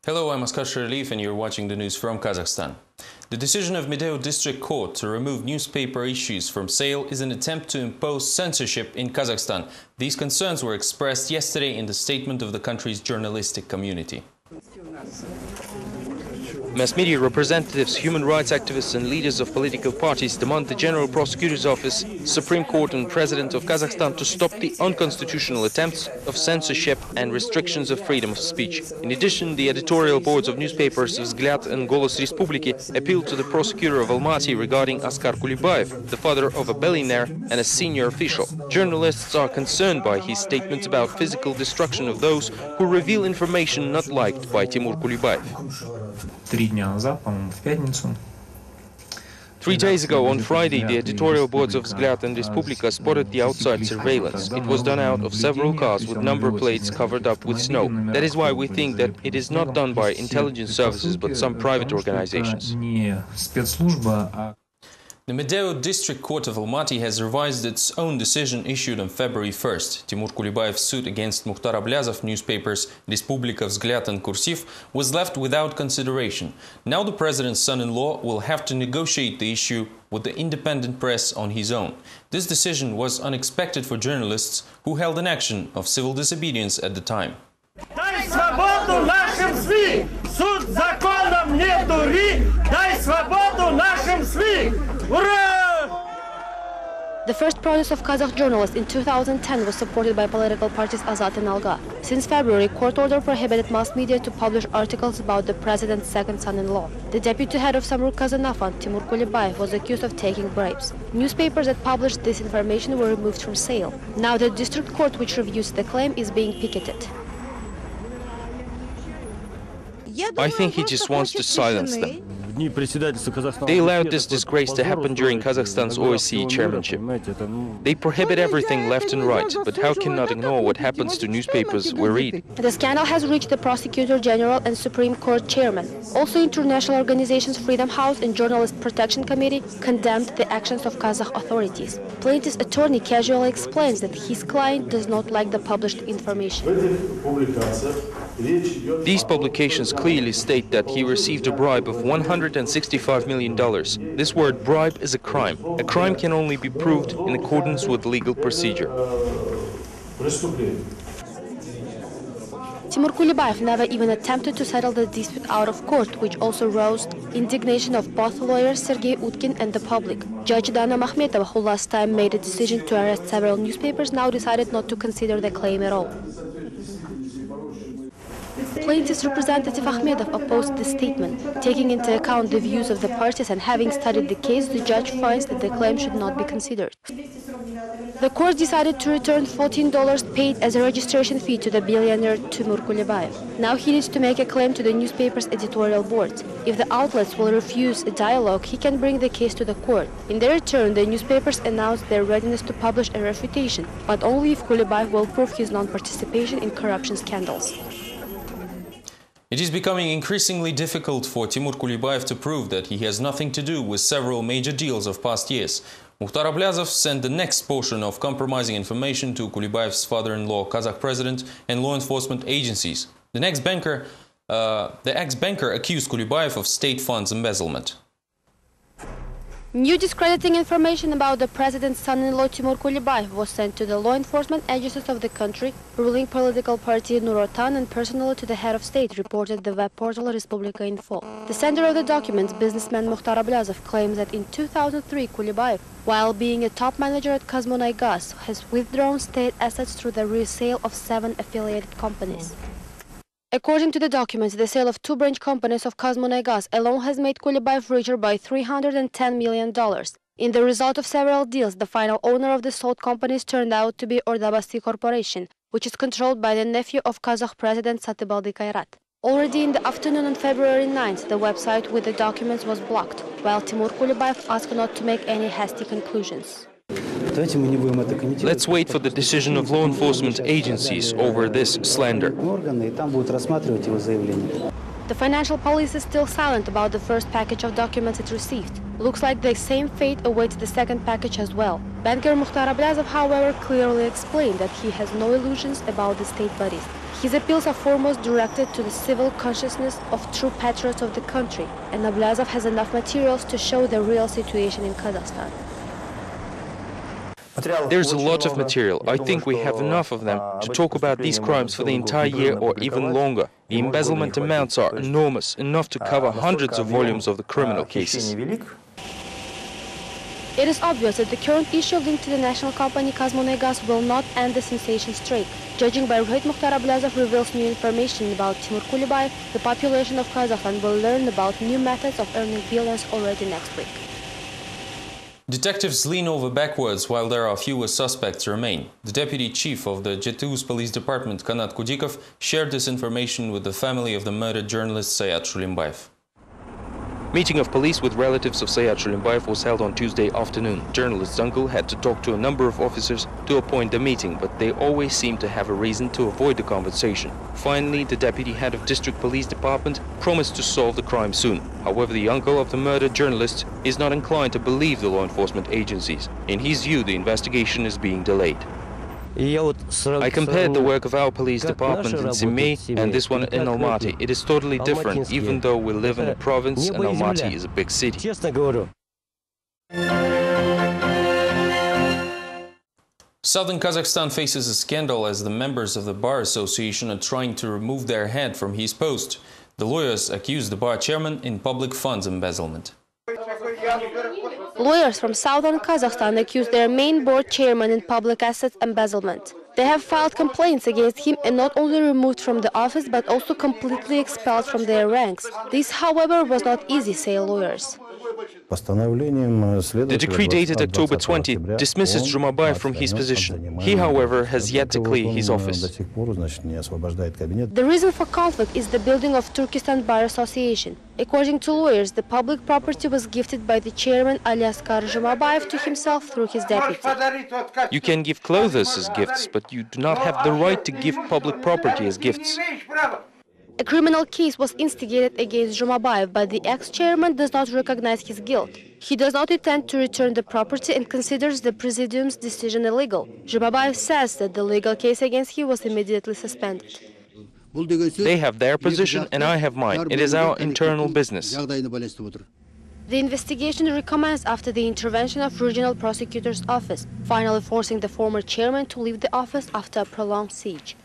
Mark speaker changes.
Speaker 1: Hello, I'm Askar Sherlief and you're watching the news from Kazakhstan. The decision of Medeo District Court to remove newspaper issues from sale is an attempt to impose censorship in Kazakhstan. These concerns were expressed yesterday in the statement of the country's journalistic community. Mass media representatives, human rights activists and leaders of political parties demand the General Prosecutor's Office, Supreme Court and President of Kazakhstan to stop the unconstitutional attempts of censorship and restrictions of freedom of speech. In addition, the editorial boards of newspapers Vzglyad and Golos Respubliki appealed to the prosecutor of Almaty regarding Askar Kulibayev, the father of a billionaire and a senior official. Journalists are concerned by his statements about physical destruction of those who reveal information not liked by Timur Kulibayev. 3 days ago, on Friday, the editorial boards of Vzglyad and Respublika spotted the outside surveillance. It was done out of several cars with number plates covered up with snow. That is why we think that it is not done by intelligence services, but some private organizations. The Medeo District Court of Almaty has revised its own decision issued on February 1st. Timur Kulibayev's suit against Mukhtar Ablyazov newspapers Respublika, Vzglyad and Kursiv was left without consideration. Now the president's son-in-law will have to negotiate the issue with the independent press on his own. This decision was unexpected for journalists who held an action of civil disobedience at the time.
Speaker 2: Дай свободу нашим СМИ! Суд законом не дури! Дай свободу нашим СМИ! Ура!
Speaker 3: The first protest of Kazakh journalists in 2010 was supported by political parties Azat and Alga. Since February, court order prohibited mass media to publish articles about the president's second son-in-law. The deputy head of Samruk Kazanafan, Timur Kulibayev, was accused of taking bribes. Newspapers that published this information were removed from sale. Now the district court which reviews the claim is being picketed.
Speaker 4: I think he just wants to silence them. They allowed this disgrace to happen during Kazakhstan's OSCE chairmanship. They prohibit everything left and right, but how can not ignore what happens to newspapers we read?
Speaker 3: The scandal has reached the Prosecutor General and Supreme Court Chairman. Also, international organizations Freedom House and Journalist Protection Committee condemned the actions of Kazakh authorities. Plaintiff's attorney casually explains that his client does not like the published information.
Speaker 4: These publications clearly state that he received a bribe of $165 million. This word bribe is a crime. A crime can only be proved in accordance with legal procedure.
Speaker 3: Timur Kulibayev never even attempted to settle the dispute out of court, which also roused indignation of both lawyers Sergei Utkin and the public. Judge Dana Makhmetova, who last time made a decision to arrest several newspapers, now decided not to consider the claim at all. Plaintiff's representative Akhmedov opposed the statement. Taking into account the views of the parties and having studied the case, the judge finds that the claim should not be considered. The court decided to return $14 paid as a registration fee to the billionaire Timur Kulibayev. Now he needs to make a claim to the newspaper's editorial board. If the outlets will refuse a dialogue, he can bring the case to the court. In their return, the newspapers announced their readiness to publish a refutation, but only if Kulibayev will prove his non-participation in corruption scandals.
Speaker 1: It is becoming increasingly difficult for Timur Kulibayev to prove that he has nothing to do with several major deals of past years. Mukhtar Ablyazov sent the next portion of compromising information to Kulibayev's father-in-law, Kazakh president, and law enforcement agencies. The ex-banker accused Kulibayev of state funds embezzlement.
Speaker 3: New discrediting information about the president's son-in-law Timur Kulibayev was sent to the law enforcement agencies of the country, ruling political party Nur Otan, and personally to the head of state, reported the web portal Respublika Info. The sender of the documents, businessman Mukhtar Ablyazov, claims that in 2003 Kulibayev, while being a top manager at Kazmunaygas, has withdrawn state assets through the resale of 7 affiliated companies. According to the documents, the sale of 2 branch companies of Kazmunaygas alone has made Kulibayev richer by $310 million. In the result of several deals, the final owner of the sold companies turned out to be Ordabasi Corporation, which is controlled by the nephew of Kazakh President Satybaldy Kairat. Already in the afternoon on February 9th, the website with the documents was blocked, while Timur Kulibayev asked not to make any hasty conclusions.
Speaker 4: Let's wait for the decision of law enforcement agencies over this slander.
Speaker 3: The financial police is still silent about the first package of documents it received. Looks like the same fate awaits the second package as well. Banker Mukhtar Ablyazov, however, clearly explained that he has no illusions about the state bodies. His appeals are foremost directed to the civil consciousness of true patriots of the country, and Ablyazov has enough materials to show the real situation in Kazakhstan.
Speaker 1: There's a lot of material. I think we have enough of them to talk about these crimes for the entire year or even longer. The embezzlement amounts are enormous, enough to cover hundreds of volumes of the criminal cases.
Speaker 3: It is obvious that the current issue linked to the national company Kazmunegas will not end the sensation streak. Judging by Rohit Mukhtar Ablyazov reveals new information about Timur Kulibayev, the population of Kazakhstan will learn about new methods of earning billions already next week.
Speaker 5: Detectives lean over backwards while there are fewer suspects remain. The deputy chief of the Jetuz police department, Kanat Kudikov, shared this information with the family of the murdered journalist Sayat Shulimbayev.
Speaker 1: Meeting of police with relatives of Sayat Shulimbayev was held on Tuesday afternoon. Journalist's uncle had to talk to a number of officers to appoint the meeting, but they always seemed to have a reason to avoid the conversation. Finally, the deputy head of district police department promised to solve the crime soon. However, the uncle of the murdered journalist is not inclined to believe the law enforcement agencies. In his view, the investigation is being delayed. I compared the work of our police department in Semey and this one in Almaty. It is totally different, even though we live in a province and Almaty is a big city.
Speaker 5: Southern Kazakhstan faces a scandal as the members of the Bar Association are trying to remove their head from his post. The lawyers accuse the bar chairman in public funds embezzlement.
Speaker 3: Lawyers from southern Kazakhstan accuse their main board chairman in public assets embezzlement. They have filed complaints against him and not only removed from the office but also completely expelled from their ranks. This, however, was not easy, say lawyers.
Speaker 1: The decree dated October 20 dismisses Zhumabayev from his position. He, however, has yet to clear his office.
Speaker 3: The reason for conflict is the building of Turkestan Bar Association. According to lawyers, the public property was gifted by the chairman Alyaskar Zhumabayev to himself through his deputy.
Speaker 1: You can give clothes as gifts, but you do not have the right to give public property as gifts.
Speaker 3: A criminal case was instigated against Zhumabayev, but the ex-chairman does not recognize his guilt. He does not intend to return the property and considers the presidium's decision illegal. Zhumabayev says that the legal case against him was immediately suspended.
Speaker 1: They have their position and I have mine. It is our internal business.
Speaker 3: The investigation recommenced after the intervention of Regional Prosecutor's Office, finally forcing the former chairman to leave the office after a prolonged siege.